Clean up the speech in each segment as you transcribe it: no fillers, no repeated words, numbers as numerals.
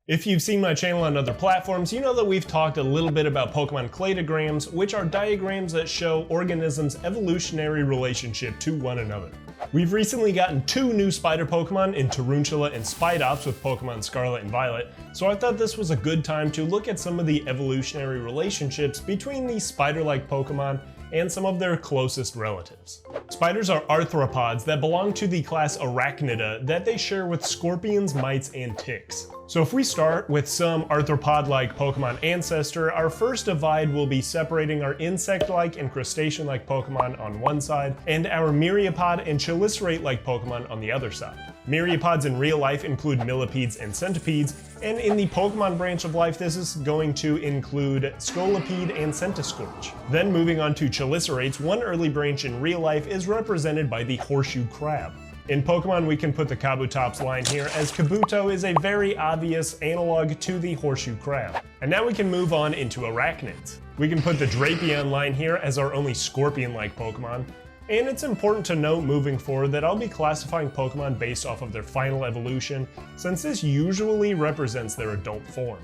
If you've seen my channel on other platforms, you know that we've talked a little bit about Pokemon cladograms, which are diagrams that show organisms' evolutionary relationship to one another. We've recently gotten two new spider Pokemon in Tarantula and Spidops with Pokemon Scarlet and Violet, so I thought this was a good time to look at some of the evolutionary relationships between these spider-like Pokemon and some of their closest relatives. Spiders are arthropods that belong to the class Arachnida that they share with scorpions, mites, and ticks. So if we start with some arthropod-like Pokemon ancestor, our first divide will be separating our insect-like and crustacean-like Pokemon on one side, and our myriapod and chelicerate-like Pokemon on the other side. Myriapods in real life include millipedes and centipedes, and in the Pokemon branch of life this is going to include Scolipede and Centiskorch. Then moving on to chelicerates, one early branch in real life is represented by the horseshoe crab. In Pokemon we can put the Kabutops line here, as Kabuto is a very obvious analog to the horseshoe crab. And now we can move on into arachnids. We can put the Drapion line here as our only scorpion-like Pokemon. And it's important to note moving forward that I'll be classifying Pokemon based off of their final evolution, since this usually represents their adult form.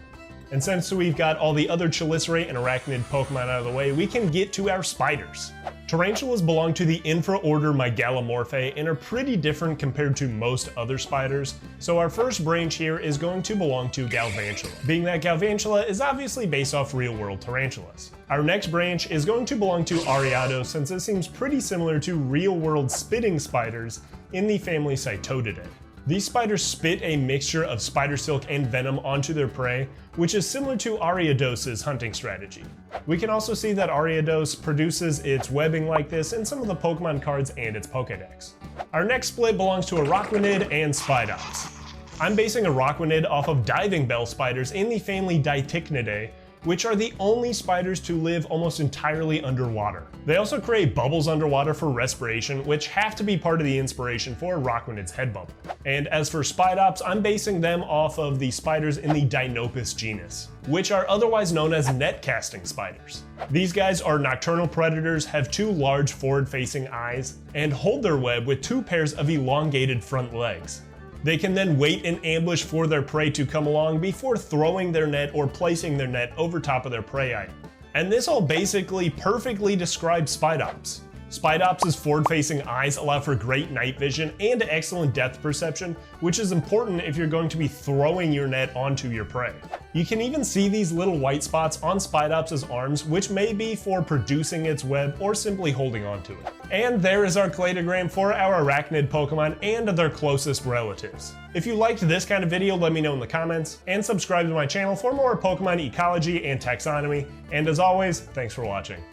And since we've got all the other chelicerate and arachnid Pokemon out of the way, we can get to our spiders. Tarantulas belong to the infraorder Megalomorphae and are pretty different compared to most other spiders, so our first branch here is going to belong to Galvantula, being that Galvantula is obviously based off real-world tarantulas. Our next branch is going to belong to Ariados, since it seems pretty similar to real-world spitting spiders in the family Cytodidae. These spiders spit a mixture of spider silk and venom onto their prey, which is similar to Ariados' hunting strategy. We can also see that Ariados produces its webbing like this in some of the Pokemon cards and its Pokédex. Our next split belongs to Arachnid and Spidops. I'm basing Arachnid off of diving bell spiders in the family Deitychnidae, which are the only spiders to live almost entirely underwater. They also create bubbles underwater for respiration, which have to be part of the inspiration for Arachnid's head bubble. And as for Spidops, I'm basing them off of the spiders in the Deinopis genus, which are otherwise known as net-casting spiders. These guys are nocturnal predators, have two large forward-facing eyes, and hold their web with two pairs of elongated front legs. They can then wait in ambush for their prey to come along before throwing their net or placing their net over top of their prey item. And this all basically perfectly describes Spidops. Spidops' forward-facing eyes allow for great night vision and excellent depth perception, which is important if you're going to be throwing your net onto your prey. You can even see these little white spots on Spidops' arms, which may be for producing its web or simply holding onto it. And there is our cladogram for our arachnid Pokemon and their closest relatives. If you liked this kind of video, let me know in the comments, and subscribe to my channel for more Pokemon ecology and taxonomy. And as always, thanks for watching.